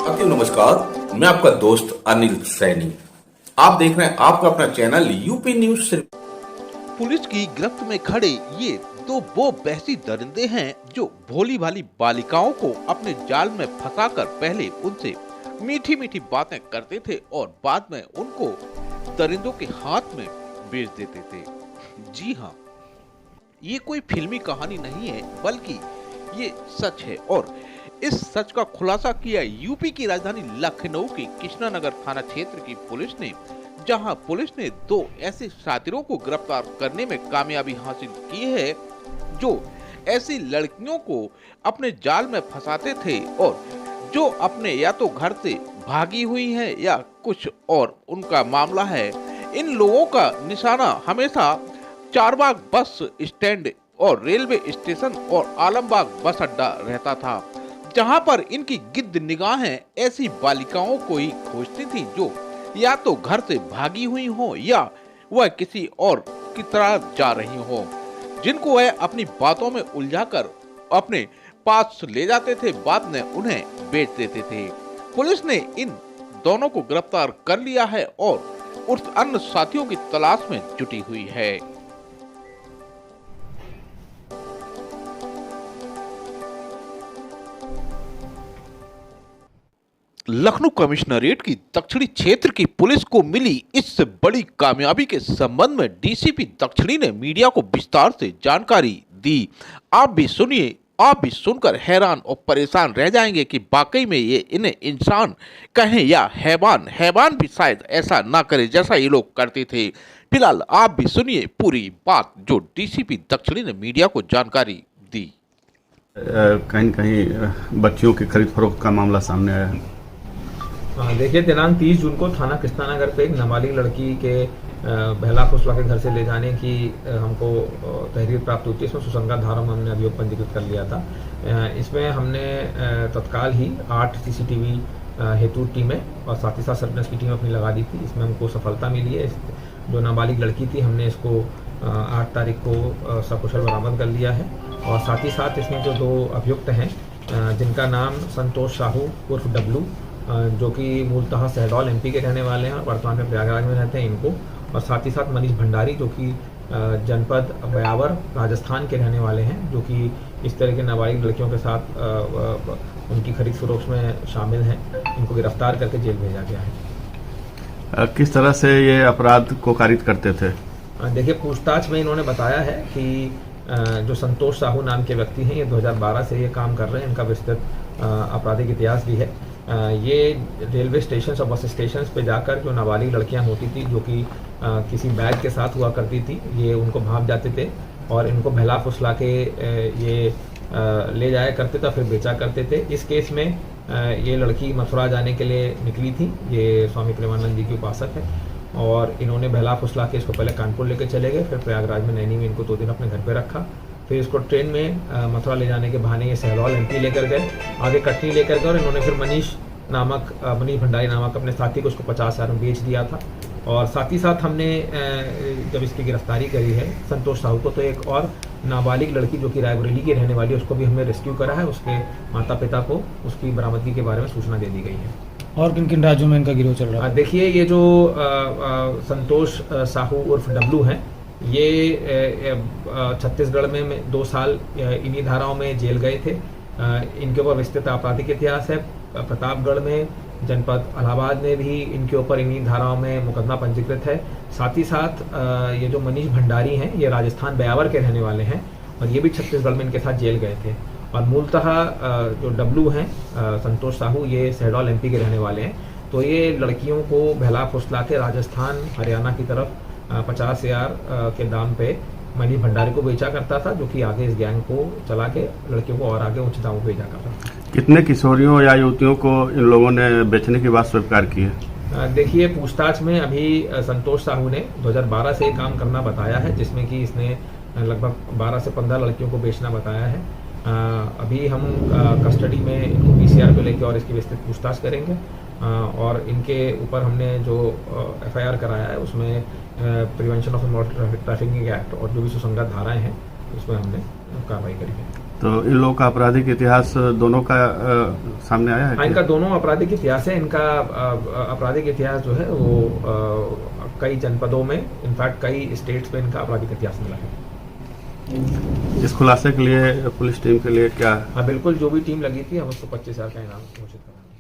अति नमस्कार, मैं आपका दोस्त अनिल सैनी। आप देख रहे हैं आपका अपना चैनल यूपी न्यूज। पुलिस की गिरफ्त में खड़े ये दो वो बहसी दरिंदे हैं जो भोली भाली बालिकाओं को अपने जाल में फंसाकर पहले उनसे मीठी मीठी बातें करते थे और बाद में उनको दरिंदों के हाथ में बेच देते थे। जी हाँ, ये कोई फिल्मी कहानी नहीं है, बल्कि ये सच है और इस सच का खुलासा किया यूपी की राजधानी लखनऊ की कृष्णानगर थाना क्षेत्र की पुलिस ने, जहां पुलिस ने दो ऐसे शातिरों को गिरफ्तार करने में कामयाबी हासिल की है जो ऐसी लड़कियों को अपने जाल में फंसाते थे और जो अपने या तो घर से भागी हुई है या कुछ और उनका मामला है। इन लोगों का निशाना हमेशा चारबाग बस स्टैंड और रेलवे स्टेशन और आलमबाग बस अड्डा रहता था, जहां पर इनकी गिद्ध निगाहें ऐसी बालिकाओं को ही खोजती थी जो या तो घर से भागी हुई हो या वह किसी और की तरह जा रही हो, जिनको वह अपनी बातों में उलझाकर अपने पास ले जाते थे, बाद में उन्हें बेच देते थे। पुलिस ने इन दोनों को गिरफ्तार कर लिया है और उस अन्य साथियों की तलाश में जुटी हुई है। लखनऊ कमिश्नरेट की दक्षिणी क्षेत्र की पुलिस को मिली इस बड़ी कामयाबी के संबंध में डीसीपी दक्षिणी ने मीडिया को विस्तार से जानकारी दी। आप भी सुनिए, आप भी सुनकर हैरान और परेशान रह जाएंगे कि वाकई में ये इन्हें इंसान कहें या हैवान, हैवान भी शायद ऐसा ना करे जैसा ये लोग करते थे। फिलहाल आप भी सुनिए पूरी बात जो डीसीपी दक्षिणी ने मीडिया को जानकारी दी। कहीं कहीं बच्चियों की खरीद फरोख्त का मामला सामने आया है। देखिए, दिनांक 30 जून को थाना कृष्णानगर पे एक नाबालिग लड़की के बहला फुसला के घर से ले जाने की हमको तहरीर प्राप्त हुई थी। इसमें सुसंगत धारा में हमने अभियोग पंजीकृत कर लिया था। इसमें हमने तत्काल ही 8 सीसीटीवी हेतु टीमें और साथ ही साथ सर्विलेंस की टीम अपनी लगा दी थी। इसमें हमको सफलता मिली है। जो नाबालिग लड़की थी, हमने इसको 8 तारीख को सकुशल बरामद कर लिया है और साथ ही साथ इसमें जो 2 अभियुक्त हैं, जिनका नाम संतोष साहू उर्फ डब्लू, जो कि मूलतः सहडौल एमपी के रहने वाले हैं और वर्तमान में प्रयागराज में रहते हैं, इनको, और साथ ही साथ मनीष भंडारी, जो कि जनपद ब्यावर राजस्थान के रहने वाले हैं, जो कि इस तरह के नाबालिग लड़कियों के साथ उनकी खरीद फरोख्त में शामिल हैं। इनको गिरफ्तार करके जेल भेजा गया है। किस तरह से ये अपराध को कारित करते थे? देखिए, पूछताछ में इन्होंने बताया है कि जो संतोष साहू नाम के व्यक्ति हैं, ये 2012 से ये काम कर रहे हैं। इनका विस्तृत आपराधिक इतिहास भी है। ये रेलवे स्टेशन और बस स्टेशन पे जाकर जो नाबालिग लड़कियां होती थी, जो कि किसी बैग के साथ हुआ करती थी, ये उनको भाप जाते थे और इनको बहला फुसला के ये ले जाया करते थे, फिर बेचा करते थे। इस केस में ये लड़की मथुरा जाने के लिए निकली थी। ये स्वामी प्रेमानंद जी की उपासक है और इन्होंने बहला फुसला के इसको पहले कानपुर लेकर चले गए, फिर प्रयागराज में नैनी में इनको 2 दिन अपने घर पे रखा, फिर इसको ट्रेन में मथुरा ले जाने के बहाने ये सहडौल एमपी लेकर गए, आगे कटनी लेकर गए और इन्होंने फिर मनीष भंडारी नामक अपने साथी को उसको 50,000 में बेच दिया था। और साथ ही साथ हमने जब इसकी गिरफ्तारी करी है संतोष साहू को, तो एक और नाबालिग लड़की जो कि रायबरेली की रहने वाली है, उसको भी हमने रेस्क्यू करा है। उसके माता पिता को उसकी बरामदगी के बारे में सूचना दे दी गई है। और किन किन राज्यों में इनका गिरोह चल रहा है? देखिए, ये जो संतोष साहू उर्फ डब्लू हैं, ये छत्तीसगढ़ में 2 साल इन्हीं धाराओं में जेल गए थे। इनके ऊपर विस्तृत आपराधिक इतिहास है। प्रतापगढ़ में, जनपद इलाहाबाद में भी इनके ऊपर इन्हीं धाराओं में मुकदमा पंजीकृत है। साथ ही साथ ये जो मनीष भंडारी हैं, ये राजस्थान ब्यावर के रहने वाले हैं और ये भी छत्तीसगढ़ में इनके साथ जेल गए थे। और मूलतः जो डब्लू हैं, संतोष साहू, ये सहडौल एमपी के रहने वाले हैं। तो ये लड़कियों को बहला फुसला के राजस्थान हरियाणा की तरफ 50,000 के दाम पे मनीष भंडारी को बेचा करता था, जो कि आगे इस गैंग को चला के लड़कियों को और आगे उच्च दामों पे बेचा करता था। कितने किशोरियों या युवतियों को इन लोगों ने बेचने की बात स्वीकार की है? देखिए, पूछताछ में अभी संतोष साहू ने 2012 से काम करना बताया है, जिसमें कि इसने लगभग 12 से 15 लड़कियों को बेचना बताया है। अभी हम कस्टडी में इनको पीसीआर पे लेके और इसकी विस्तृत पूछताछ करेंगे और इनके ऊपर हमने जो एफआईआर कराया है उसमें prevention of moderate trafficking act और जो भी सुसंगत धाराएं हैं उसमें हमने कार्रवाई करी है। तो इन लोगों का आपराधिक इतिहास दोनों का सामने आया है हाँ, क्या? इनका दोनों आपराधिक इतिहास है। इनका आपराधिक इतिहास जो है वो कई जनपदों में, इनफैक्ट कई स्टेट्स में इनका आपराधिक इतिहास मिला है। इस खुलासे के लिए पुलिस टीम के लिए क्या? हाँ बिल्कुल, जो भी टीम लगी थी हम उसको 25,000 का इनाम घोषित करेंगे।